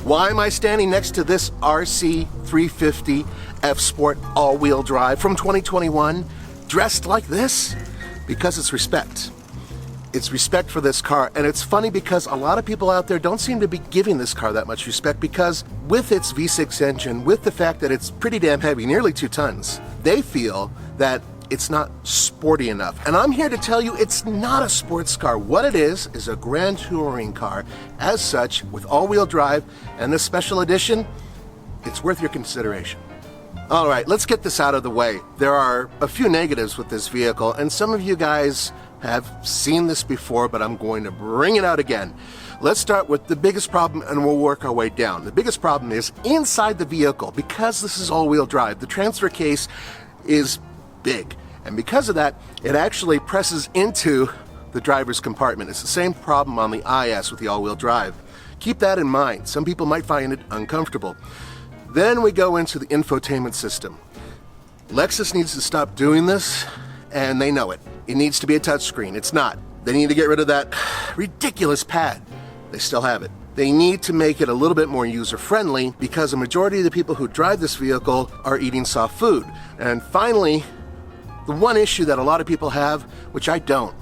Why am I standing next to this RC 350 F Sport all-wheel drive from 2021 dressed like this? Because it's respect. It's respect for this car, and it's funny because a lot of people out there don't seem to be giving this car that much respect, because with its V6 engine, with the fact that it's pretty damn heavy, nearly 2 tons, they feel that it's not sporty enough. And I'm here to tell you it's not a sports car. What it is a grand touring car. As such, with all-wheel drive and this special edition, it's worth your consideration. All right, let's get this out of the way. There are a few negatives with this vehicle, and some of you guys have seen this before, but I'm going to bring it out again. Let's start with the biggest problem, and we'll work our way down. The biggest problem is inside the vehicle. Because this is all-wheel drive, the transfer case is big, and because of that, it actually presses into the driver's compartment. It's the same problem on the IS with the all-wheel drive. Keep that in mind. Some people might find it uncomfortable. Then we go into the infotainment system. Lexus needs to stop doing this, and they know it. It needs to be a touchscreen. It's not. They need to get rid of that ridiculous pad. They still have it. They need to make it a little bit more user-friendly, because a majority of the people who drive this vehicle are eating soft food. And finally, the one issue that a lot of people have, which I don't,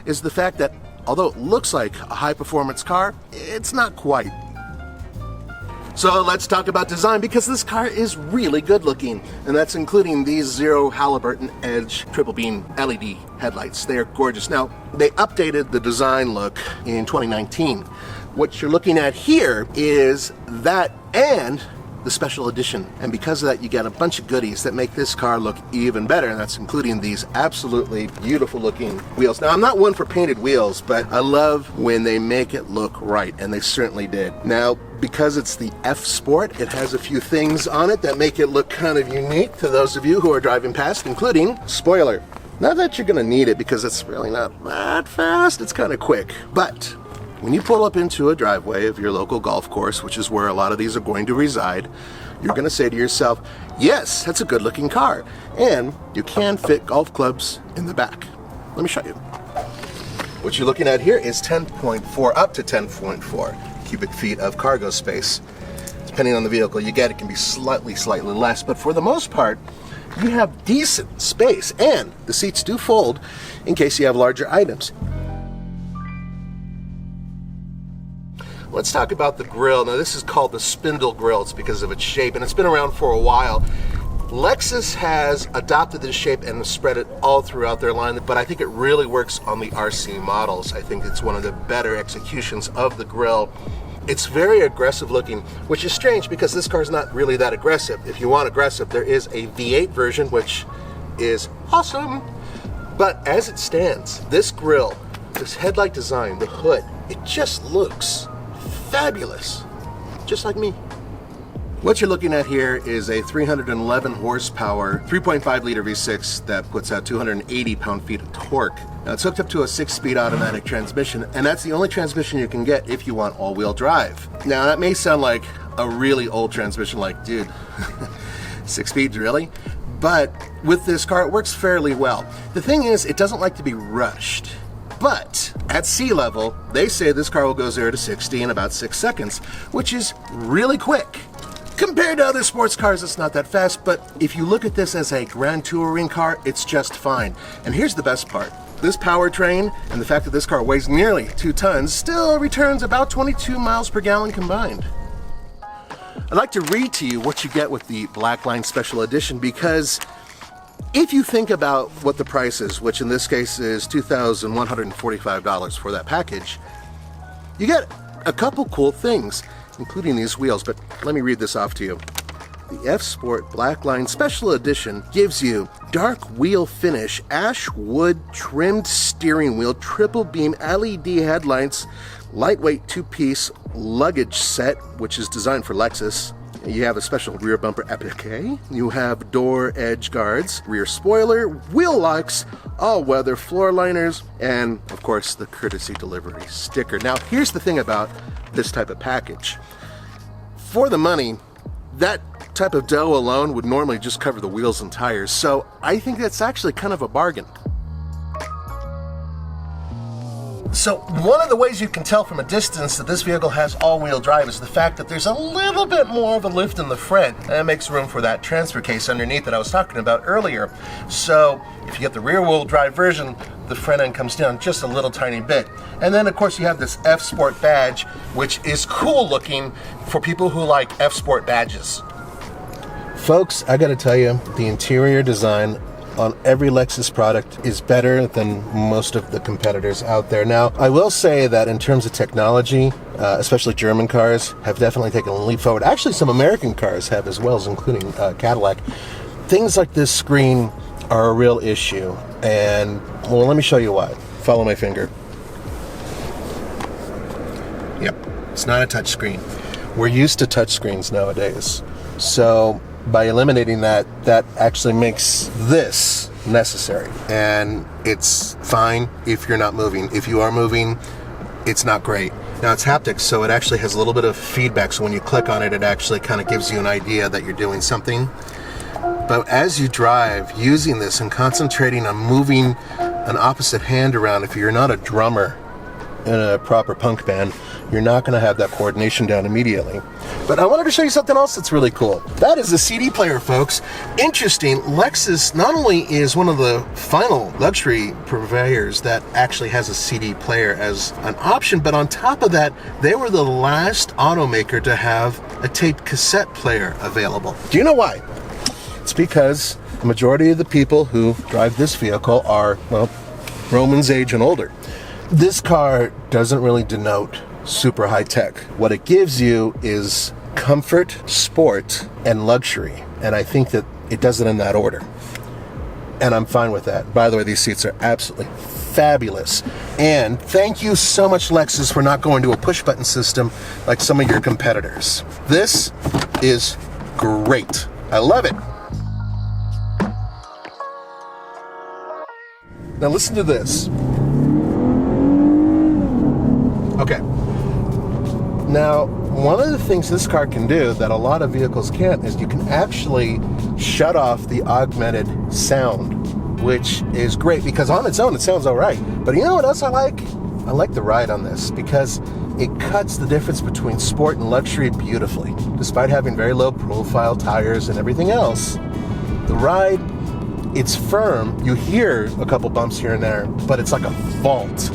is the fact that although it looks like a high-performance car, it's not quite. So let's talk about design, because this car is really good looking, and that's including these Zero Halliburton Edge triple beam LED headlights. They are gorgeous. Now, they updated the design look in 2019. What you're looking at here is that and the special edition, and because of that you get a bunch of goodies that make this car look even better, and that's including these absolutely beautiful looking wheels. Now, I'm not one for painted wheels, but I love when they make it look right, and they certainly did. Now, because it's the F Sport, it has a few things on it that make it look kind of unique to those of you who are driving past, including spoiler. Not that you're gonna need it, because it's really not that fast, it's kind of quick, but when you pull up into a driveway of your local golf course, which is where a lot of these are going to reside, you're going to say to yourself, yes, that's a good looking car. And you can fit golf clubs in the back. Let me show you. What you're looking at here is 10.4 up to 10.4 cubic feet of cargo space. Depending on the vehicle you get, it can be slightly less, but for the most part, you have decent space, and the seats do fold in case you have larger items. Let's talk about the grille. Now, this is called the spindle grille. It's because of its shape, and it's been around for a while. Lexus has adopted this shape and spread it all throughout their line, but I think it really works on the RC models. I think it's one of the better executions of the grille. It's very aggressive looking, which is strange because this car is not really that aggressive. If you want aggressive, there is a V8 version, which is awesome. But as it stands, this grille, this headlight design, the hood, it just looks fabulous, just like me. What you're looking at here is a 311 horsepower, 3.5 liter V6 that puts out 280 pound-feet of torque. Now, it's hooked up to a 6-speed automatic transmission, and that's the only transmission you can get if you want all-wheel drive. Now, that may sound like a really old transmission, like, dude, 6 speeds, really? But with this car, it works fairly well. The thing is, it doesn't like to be rushed. But at sea level, they say this car will go 0 to 60 in about 6 seconds, which is really quick. Compared to other sports cars, it's not that fast, but if you look at this as a grand touring car, it's just fine. And here's the best part. This powertrain and the fact that this car weighs nearly 2 tons still returns about 22 miles per gallon combined. I'd like to read to you what you get with the Blackline Special Edition, because if you think about what the price is, which in this case is $2,145 for that package, you get a couple cool things, including these wheels, but let me read this off to you. The F Sport Blackline Special Edition gives you dark wheel finish, ash wood trimmed steering wheel, triple beam LED headlights, lightweight 2-piece luggage set, which is designed for Lexus. You have a special rear bumper applique. You have door edge guards, rear spoiler, wheel locks, all-weather floor liners, and of course the courtesy delivery sticker. Now, here's the thing about this type of package. For the money, that type of dough alone would normally just cover the wheels and tires, so I think that's actually kind of a bargain. So one of the ways you can tell from a distance that this vehicle has all-wheel drive is the fact that there's a little bit more of a lift in the front, and it makes room for that transfer case underneath that I was talking about earlier. So if you get the rear-wheel drive version, the front end comes down just a little tiny bit. And then of course you have this F Sport badge, which is cool looking for people who like F Sport badges. Folks, I gotta tell you, the interior design on every Lexus product is better than most of the competitors out there. Now, I will say that in terms of technology, especially German cars have definitely taken a leap forward. Actually, some American cars have as well, including Cadillac. Things like this screen are a real issue, and well, let me show you why. Follow my finger. Yep, it's not a touch screen. We're used to touch screens nowadays. So by eliminating that, that actually makes this necessary. And it's fine if you're not moving. If you are moving, it's not great. Now it's haptics, so it actually has a little bit of feedback. So when you click on it, it actually kind of gives you an idea that you're doing something. But as you drive, using this and concentrating on moving an opposite hand around, if you're not a drummer in a proper punk band, you're not going to have that coordination down immediately. But I wanted to show you something else that's really cool. That is a CD player, folks. Interesting, Lexus not only is one of the final luxury purveyors that actually has a CD player as an option, but on top of that, they were the last automaker to have a tape cassette player available. Do you know why? It's because the majority of the people who drive this vehicle are, well, Roman's age and older. This car doesn't really denote super high tech. What it gives you is comfort, sport, and luxury. And I think that it does it in that order. And I'm fine with that. By the way, these seats are absolutely fabulous. And thank you so much, Lexus, for not going to a push button system like some of your competitors. This is great. I love it. Now listen to this. Okay. Now, one of the things this car can do that a lot of vehicles can't is you can actually shut off the augmented sound, which is great because on its own it sounds all right. But you know what else I like? I like the ride on this because it cuts the difference between sport and luxury beautifully. Despite having very low profile tires and everything else, the ride, it's firm. You hear a couple bumps here and there, but it's like a vault.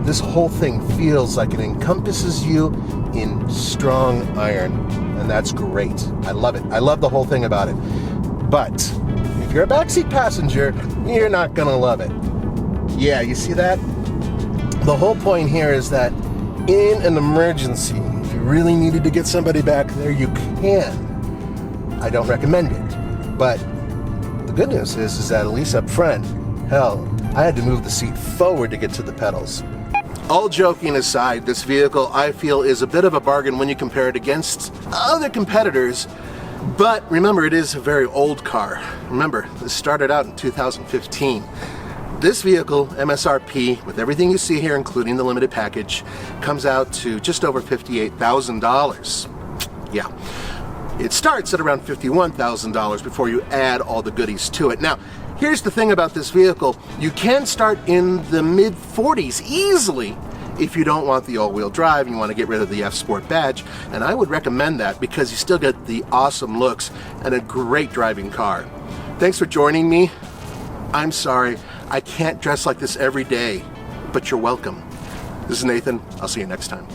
This whole thing feels like it encompasses you in strong iron, and that's great. I love it. I love the whole thing about it. But if you're a backseat passenger, you're not gonna love it. Yeah, you see that? The whole point here is that in an emergency, if you really needed to get somebody back there, you can. I don't recommend it. But the good news is that at least up front, hell, I had to move the seat forward to get to the pedals. All joking aside, this vehicle I feel is a bit of a bargain when you compare it against other competitors. But remember, it is a very old car. Remember, this started out in 2015. This vehicle, MSRP, with everything you see here, including the limited package, comes out to just over $58,000. Yeah. It starts at around $51,000 before you add all the goodies to it. Now, here's the thing about this vehicle. You can start in the mid-40s easily if you don't want the all-wheel drive and you want to get rid of the F Sport badge. And I would recommend that because you still get the awesome looks and a great driving car. Thanks for joining me. I'm sorry, I can't dress like this every day, but you're welcome. This is Nathan. I'll see you next time.